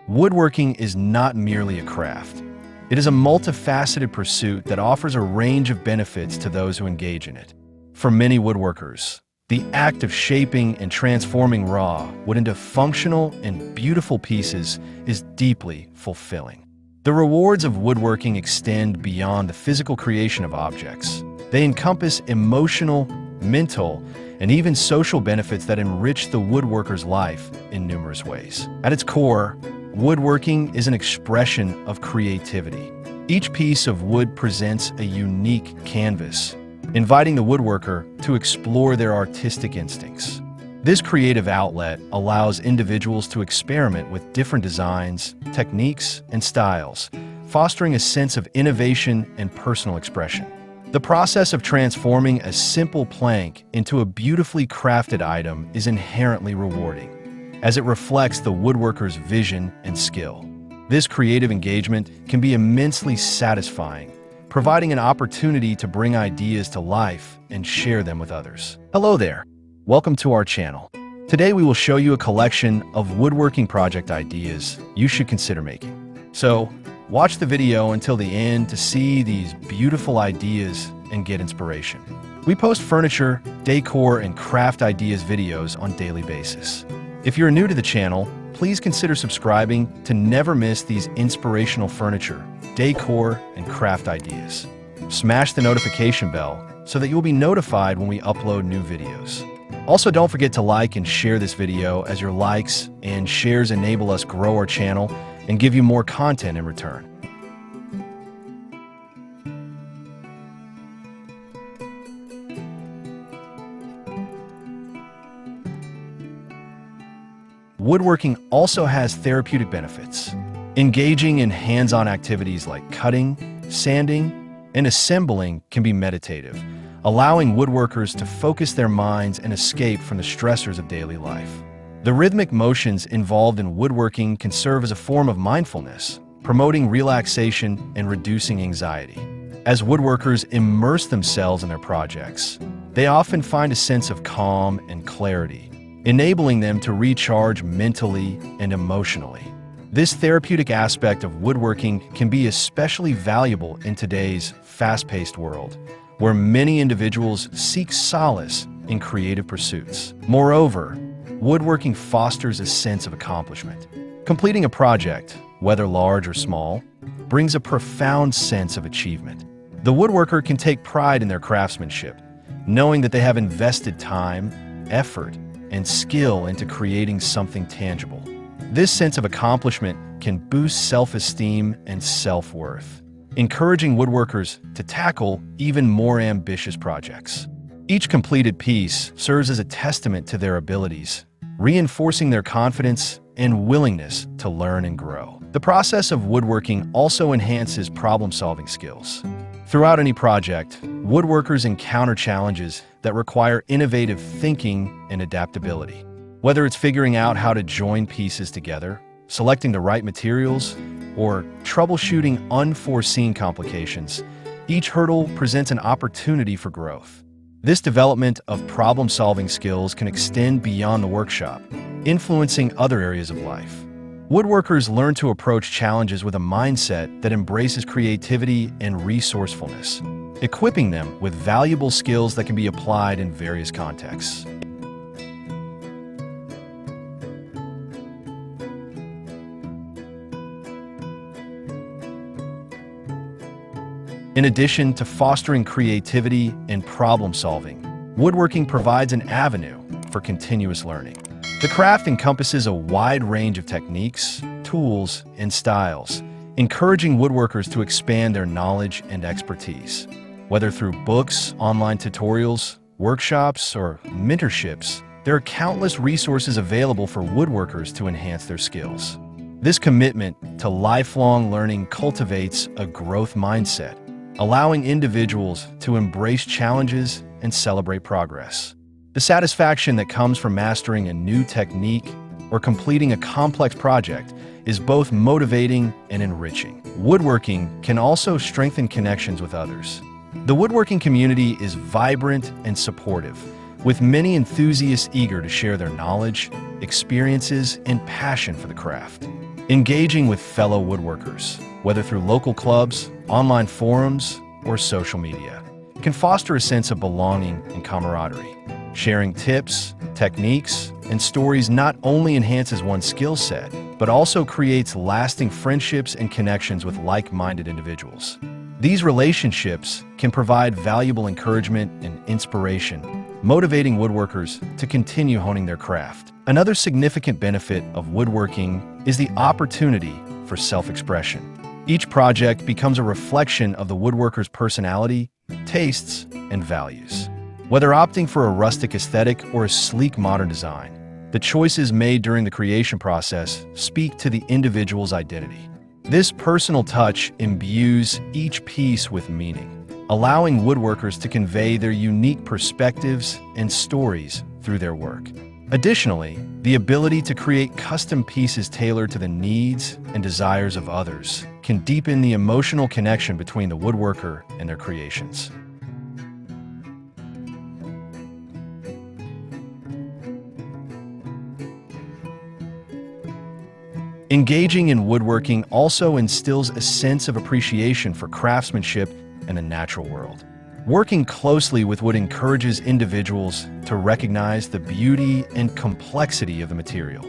Woodworking is not merely a craft. It is a multifaceted pursuit that offers a range of benefits to those who engage in it. For many woodworkers, the act of shaping and transforming raw wood into functional and beautiful pieces is deeply fulfilling. The rewards of woodworking extend beyond the physical creation of objects. They encompass emotional, mental, and even social benefits that enrich the woodworker's life in numerous ways. At its core, woodworking is an expression of creativity. Each piece of wood presents a unique canvas, inviting the woodworker to explore their artistic instincts. This creative outlet allows individuals to experiment with different designs, techniques, and styles, fostering a sense of innovation and personal expression. The process of transforming a simple plank into a beautifully crafted item is inherently rewarding, as it reflects the woodworker's vision and skill. This creative engagement can be immensely satisfying, providing an opportunity to bring ideas to life and share them with others. Hello there. Welcome to our channel. Today we will show you a collection of woodworking project ideas you should consider making. So, watch the video until the end to see these beautiful ideas and get inspiration. We post furniture, decor, and craft ideas videos on a daily basis. If you're new to the channel, please consider subscribing to never miss these inspirational furniture, decor, and craft ideas. Smash the notification bell so that you'll be notified when we upload new videos. Also, don't forget to like and share this video, as your likes and shares enable us grow our channel and give you more content in return. Woodworking also has therapeutic benefits. Engaging in hands-on activities like cutting, sanding, and assembling can be meditative, allowing woodworkers to focus their minds and escape from the stressors of daily life. The rhythmic motions involved in woodworking can serve as a form of mindfulness, promoting relaxation and reducing anxiety. As woodworkers immerse themselves in their projects, they often find a sense of calm and clarity, enabling them to recharge mentally and emotionally. This therapeutic aspect of woodworking can be especially valuable in today's fast-paced world, where many individuals seek solace in creative pursuits. Moreover, woodworking fosters a sense of accomplishment. Completing a project, whether large or small, brings a profound sense of achievement. The woodworker can take pride in their craftsmanship, knowing that they have invested time, effort, and skill into creating something tangible. This sense of accomplishment can boost self-esteem and self-worth, encouraging woodworkers to tackle even more ambitious projects. Each completed piece serves as a testament to their abilities, reinforcing their confidence and willingness to learn and grow. The process of woodworking also enhances problem-solving skills. Throughout any project, woodworkers encounter challenges that require innovative thinking and adaptability. Whether it's figuring out how to join pieces together, selecting the right materials, or troubleshooting unforeseen complications, each hurdle presents an opportunity for growth. This development of problem-solving skills can extend beyond the workshop, influencing other areas of life. Woodworkers learn to approach challenges with a mindset that embraces creativity and resourcefulness, equipping them with valuable skills that can be applied in various contexts. In addition to fostering creativity and problem-solving, woodworking provides an avenue for continuous learning. The craft encompasses a wide range of techniques, tools, and styles, encouraging woodworkers to expand their knowledge and expertise. Whether through books, online tutorials, workshops, or mentorships, there are countless resources available for woodworkers to enhance their skills. This commitment to lifelong learning cultivates a growth mindset, allowing individuals to embrace challenges and celebrate progress. The satisfaction that comes from mastering a new technique or completing a complex project is both motivating and enriching. Woodworking can also strengthen connections with others. The woodworking community is vibrant and supportive, with many enthusiasts eager to share their knowledge, experiences, and passion for the craft. Engaging with fellow woodworkers, whether through local clubs, online forums, or social media, can foster a sense of belonging and camaraderie. Sharing tips, techniques, and stories not only enhances one's skill set, but also creates lasting friendships and connections with like-minded individuals. These relationships can provide valuable encouragement and inspiration, motivating woodworkers to continue honing their craft. Another significant benefit of woodworking is the opportunity for self-expression. Each project becomes a reflection of the woodworker's personality, tastes, and values. Whether opting for a rustic aesthetic or a sleek modern design, the choices made during the creation process speak to the individual's identity. This personal touch imbues each piece with meaning, allowing woodworkers to convey their unique perspectives and stories through their work. Additionally, the ability to create custom pieces tailored to the needs and desires of others can deepen the emotional connection between the woodworker and their creations. Engaging in woodworking also instills a sense of appreciation for craftsmanship and the natural world. Working closely with wood encourages individuals to recognize the beauty and complexity of the material.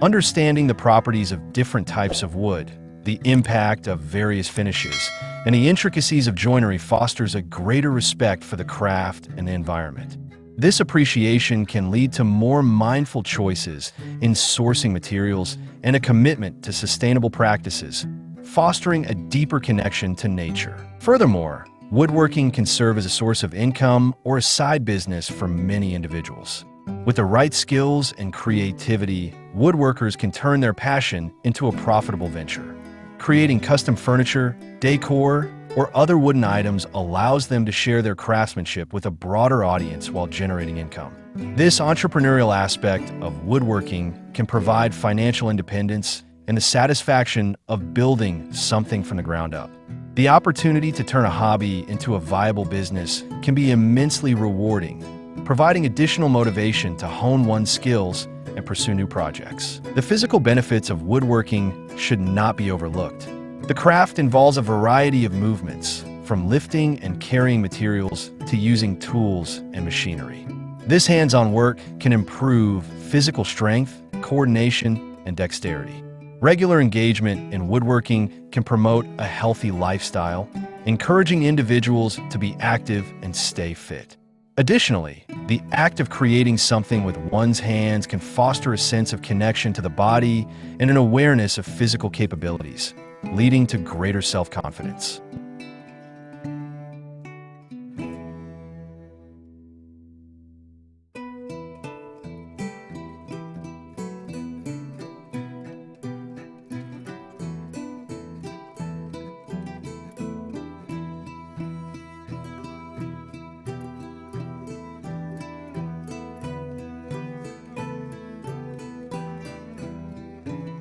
Understanding the properties of different types of wood, the impact of various finishes, and the intricacies of joinery fosters a greater respect for the craft and the environment. This appreciation can lead to more mindful choices in sourcing materials and a commitment to sustainable practices, fostering a deeper connection to nature. Furthermore, woodworking can serve as a source of income or a side business for many individuals. With the right skills and creativity, woodworkers can turn their passion into a profitable venture. Creating custom furniture, decor, or other wooden items allows them to share their craftsmanship with a broader audience while generating income. This entrepreneurial aspect of woodworking can provide financial independence and the satisfaction of building something from the ground up. The opportunity to turn a hobby into a viable business can be immensely rewarding, providing additional motivation to hone one's skills and pursue new projects. The physical benefits of woodworking should not be overlooked. The craft involves a variety of movements, from lifting and carrying materials to using tools and machinery. This hands-on work can improve physical strength, coordination, and dexterity. Regular engagement in woodworking can promote a healthy lifestyle, encouraging individuals to be active and stay fit. Additionally, the act of creating something with one's hands can foster a sense of connection to the body and an awareness of physical capabilities, leading to greater self-confidence.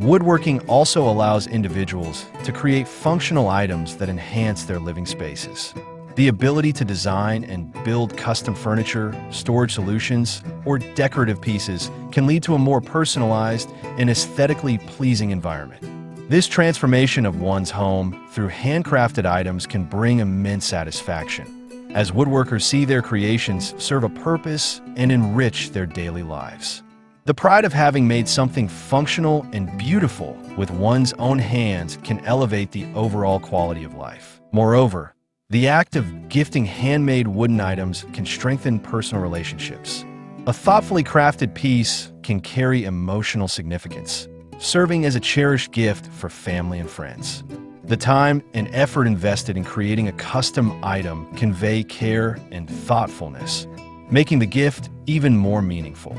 Woodworking also allows individuals to create functional items that enhance their living spaces. The ability to design and build custom furniture, storage solutions, or decorative pieces can lead to a more personalized and aesthetically pleasing environment. This transformation of one's home through handcrafted items can bring immense satisfaction, as woodworkers see their creations serve a purpose and enrich their daily lives. The pride of having made something functional and beautiful with one's own hands can elevate the overall quality of life. Moreover, the act of gifting handmade wooden items can strengthen personal relationships. A thoughtfully crafted piece can carry emotional significance, serving as a cherished gift for family and friends. The time and effort invested in creating a custom item convey care and thoughtfulness, making the gift even more meaningful.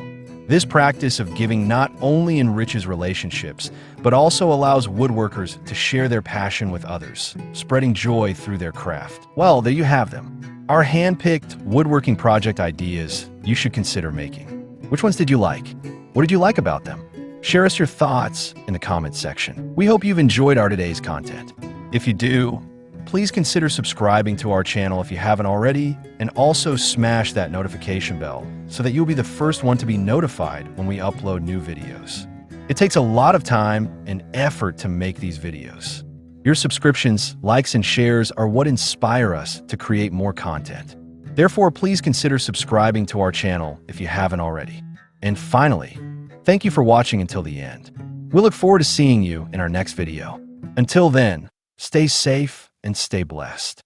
This practice of giving not only enriches relationships, but also allows woodworkers to share their passion with others, spreading joy through their craft. Well, there you have them. Our hand-picked woodworking project ideas you should consider making. Which ones did you like? What did you like about them? Share us your thoughts in the comments section. We hope you've enjoyed our today's content. If you do, please consider subscribing to our channel if you haven't already, and also smash that notification bell so that you'll be the first one to be notified when we upload new videos. It takes a lot of time and effort to make these videos. Your subscriptions, likes, and shares are what inspire us to create more content. Therefore, please consider subscribing to our channel if you haven't already. And finally, thank you for watching until the end. We look forward to seeing you in our next video. Until then, stay safe and stay blessed.